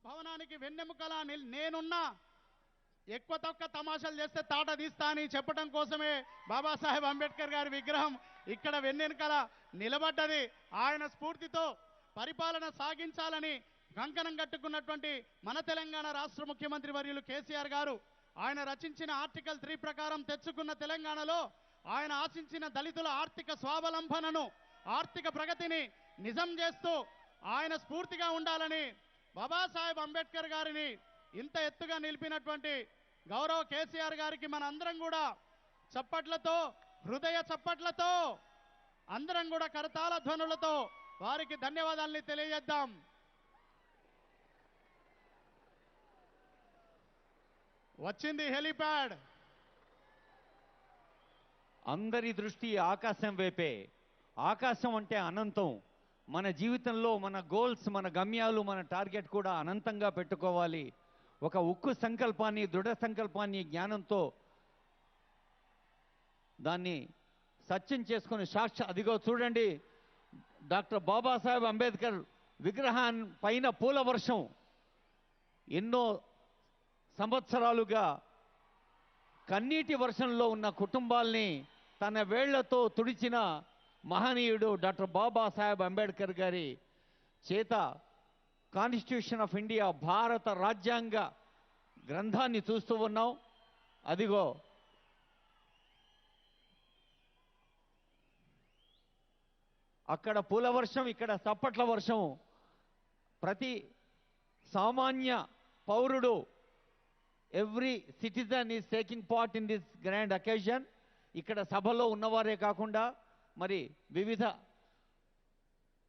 భవనానికి వెన్నెముకలా నేనున్నా, ఎక్కువ తక్కువ తమాషాలు చేస్తే తాట తీస్తా అని చెప్పడం కోసమే బాబాసాహెబ్ అంబేద్కర్ గారి విగ్రహం ఇక్కడ వెన్నెముకల నిలబడ్డది. ఆయన స్ఫూర్తితో పరిపాలన సాగించాలని కంకణం కట్టుకున్నటువంటి మన తెలంగాణ రాష్ట్ర ముఖ్యమంత్రి వర్యులు కేసీఆర్ గారు ఆయన రచించిన ఆర్టికల్ 3 ప్రకారం తెచ్చుకున్న తెలంగాణలో ఆయన ఆశించిన దళితుల ఆర్థిక స్వావలంబనను, ఆర్థిక ప్రగతిని నిజం చేస్తూ ఆయన స్ఫూర్తిగా ఉండాలని బాబాసాహెబ్ అంబేద్కర్ గారిని ఇంత ఎత్తుగా నిలిపినటువంటి గౌరవ కేసీఆర్ గారికి మన అందరం కూడా చప్పట్లతో, హృదయ చప్పట్లతో, అందరం కూడా కరతాళ ధ్వనులతో వారికి ధన్యవాదాలని తెలియజేద్దాం. వచ్చింది హెలిప్యాడ్. అందరి దృష్టి ఆకాశం వైపే. ఆకాశం అంటే అనంతం. మన జీవితంలో మన గోల్స్, మన గమ్యాలు, మన టార్గెట్ కూడా అనంతంగా పెట్టుకోవాలి. ఒక ఉక్కు సంకల్పాన్ని, దృఢ సంకల్పాన్ని జ్ఞానంతో దాన్ని సత్యం చేసుకుని అదిగో చూడండి, డాక్టర్ బాబాసాహెబ్ అంబేద్కర్ విగ్రహాన్ని పైన పూల వర్షం. ఎన్నో సంవత్సరాలుగా కన్నీటి వర్షంలో ఉన్న కుటుంబాల్ని తన వేళ్లతో తుడిచిన మహనీయుడు డాక్టర్ బాబాసాహెబ్ అంబేద్కర్ గారి చేత కాన్స్టిట్యూషన్ ఆఫ్ ఇండియా, భారత రాజ్యాంగ గ్రంథాన్ని చూస్తూ ఉన్నాం. అదిగో అక్కడ పూల వర్షం, ఇక్కడ చప్పట్ల వర్షం. ప్రతి సామాన్య పౌరుడు, every citizen is taking part in this grand occasion. ఇక్కడ సభలో ఉన్నవారే కాకుండా మరి వివిధ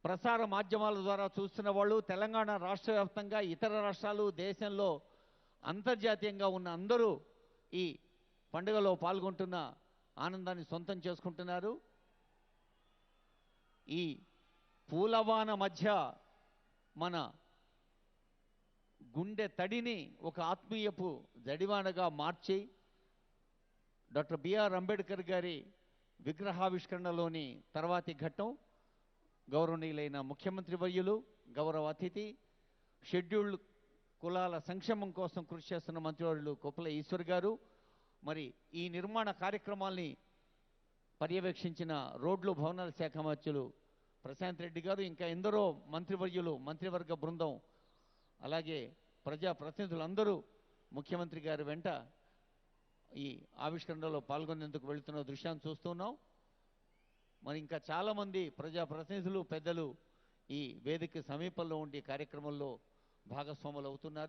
ప్రసార మాధ్యమాల ద్వారా చూస్తున్న వాళ్ళు, తెలంగాణ రాష్ట్ర వ్యాప్తంగా, ఇతర రాష్ట్రాలు, దేశంలో అంతర్జాతీయంగా ఉన్న అందరూ ఈ పండుగలో పాల్గొంటున్న ఆనందాన్ని సొంతం చేసుకుంటున్నారు. ఈ పూలవాన మధ్య మన గుండె తడిని ఒక ఆత్మీయపు జడివానగా మార్చి డాక్టర్ బిఆర్ అంబేద్కర్ గారి విగ్రహావిష్కరణలోని తర్వాతి ఘట్టం గౌరవనీయులైన ముఖ్యమంత్రి వర్యులు, గౌరవ అతిథి, షెడ్యూల్డ్ కులాల సంక్షేమం కోసం కృషి చేస్తున్న మంత్రివర్యులు కొప్పుల ఈశ్వర్ గారు, మరి ఈ నిర్మాణ కార్యక్రమాల్ని పర్యవేక్షించిన రోడ్లు భవనాల శాఖ మంత్రులు ప్రశాంత్ రెడ్డి గారు, ఇంకా ఎందరో మంత్రివర్యులు, మంత్రివర్గ బృందం, అలాగే ప్రజాప్రతినిధులందరూ ముఖ్యమంత్రి గారి వెంట ఈ ఆవిష్కరణలో పాల్గొనేందుకు వెళుతున్న దృశ్యాన్ని చూస్తున్నాం. మరి ఇంకా చాలామంది ప్రజాప్రతినిధులు, పెద్దలు ఈ వేదిక సమీపంలో ఉండి కార్యక్రమంలో భాగస్వాములు అవుతున్నారు.